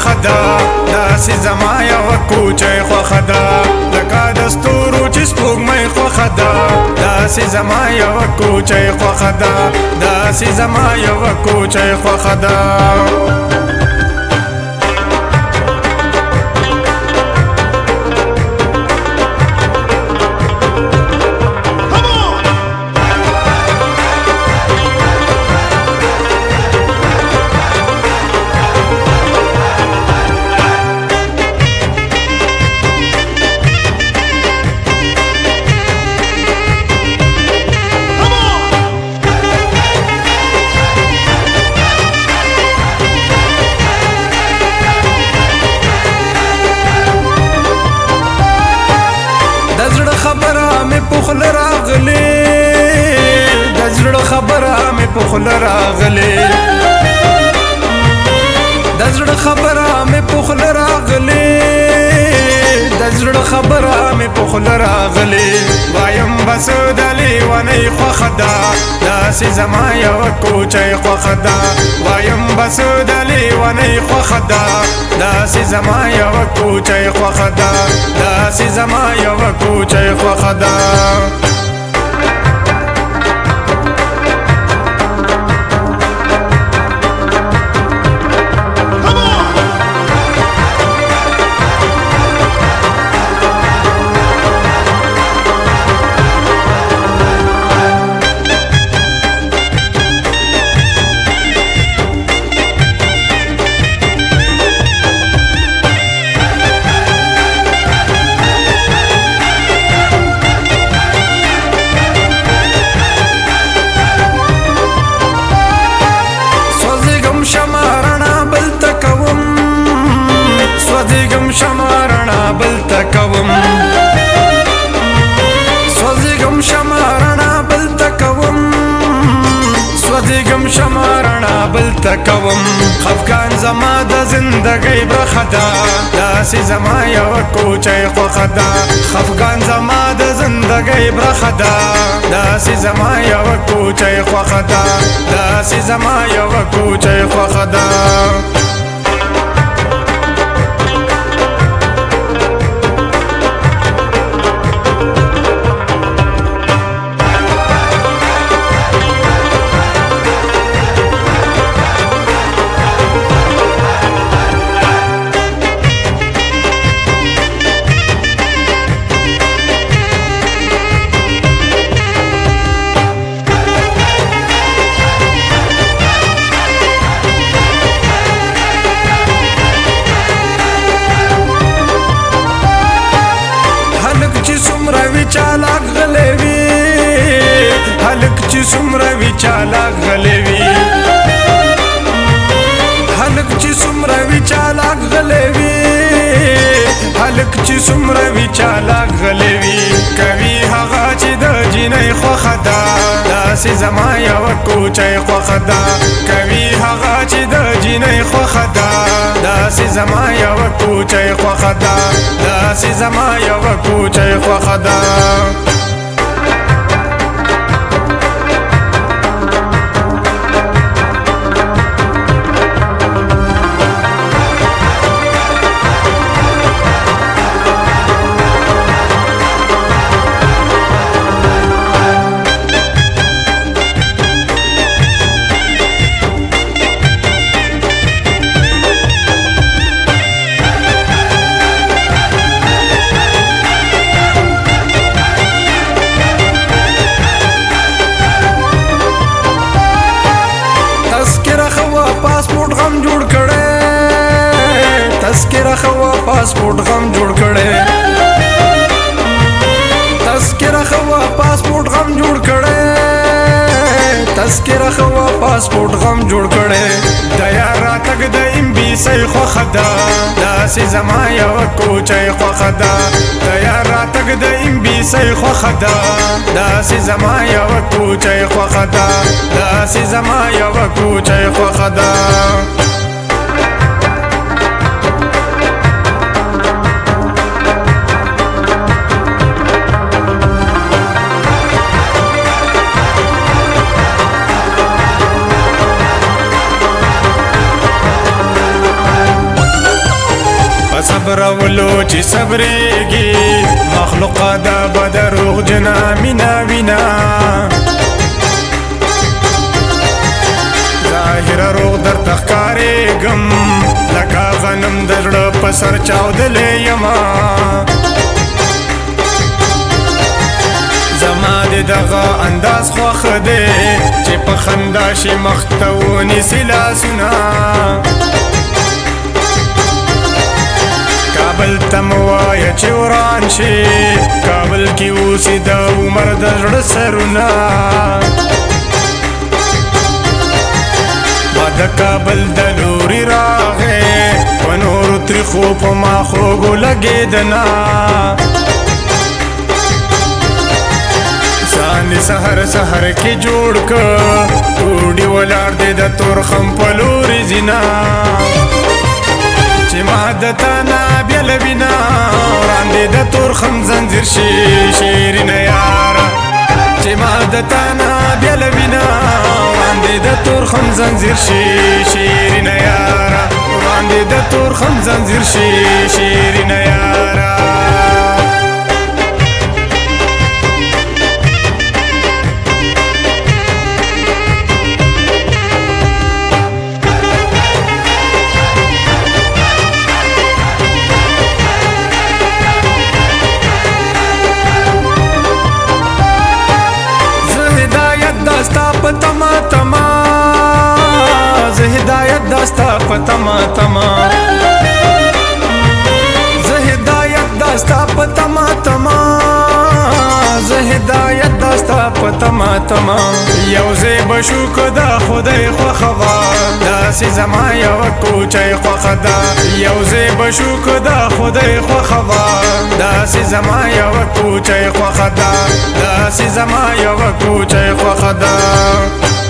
خوښه ده داسې زما یوه کوچۍ خوښه ده لکه د ستورو چې سپوږمۍ خوښه ده داسې زما یوه کوچۍ خوښه ده داسې زما یوه کوچۍ خوښه ده خبره مې په خوله راغلې د زړه خبره مې په خوله راغلې د زړه خبره مې په خوله راغلې د زړه خبره مې په خوله راغلې وایم بس د لیونۍ خوښه ده داسې زما یوه کوچۍ خوښه ده وایم بس د لیونۍ خوښه ده داسې زما یوه کوچۍ خوښه ده داسې زما یوه کوچۍ خوښه ده شمارنا بلتا کوم سوځېږم شمارنا بلتا کوم سوځېږم شمارنا بلتا کوم خفګان زما د زندګۍ برخه ده داسې زما یوه کوچۍ خوښه ده خفګان زما د زندګۍ برخه ده داسې زما یوه کوچۍ خوښه ده داسې زما یوه کوچۍ خوښه ده چالاک غلی وي هلک چې څومره وي چالاک غلی وي هلک چې څومره وي چالاک غلی وي هلک چې څومره وي چالاک غلی وي کوي هغه چې د جینۍ خوښه ده داسې زما یوه کوچۍ خوښه ده کوي هغه چې د جینۍ خوښه ده داسې زما یوه کوچۍ خوښه ده داسې زما یوه کوچۍ خوښه ده تذکره خوا پاسپورت غم جوړ کړي تذکره خوا پاسپورت غم جوړ کړي تذکره خوا پاسپورت غم جوړ کړي د یار راتګ د ام بي سي خوښه ده داسې زما یوه کوچۍ خوښه ده د یار راتګ د ام بي سي خوښه ده داسې زما یوه کوچۍ خوښه ده داسې زما یوه کوچۍ خوښه ده صبرولو چې صبرېږي مخلوقه دا به دروغجنه مینا وینا ظاهره روغ درته ښکارېږم لکه غنم د زړه په سر چاودلی یمه زما د دغه انداز خوښ دی چې په خندا شي مخ ته ونیسي لاسونه کابل ته مو وایه چې وران شي کابل کې اوسي د عمر د زړه سرونه ما د کابل د لوري راغې په نورو تریخو په ما خوږو لګېدنه ځان دې سهر سهر کې جوړ که ټوډي ولاړ دی د تورخم په لوري ځینه چې ما د تا نه بیله وینه وړاندې د تورخم زنځیر شي شیرینه یاره چې ما د تا نه بیله وینه وړاندې د تورخم زنځیر شي شیرینه یاره وړاندې د تورخم زنځیر شي شیرینه یاره داستا په تما تما زه هدایت داستا په تما تما زه هدایت داستا په تما تما زه هدایت داستا په تما تما یو ځای به شو که د خدای خوښه وه داسې زما یوه کوچۍ خوښه ده یو ځای به شو که د خدای خوښه وه داسې زما یوه کوچۍ خوښه ده داسې زما یوه کوچۍ خوښه ده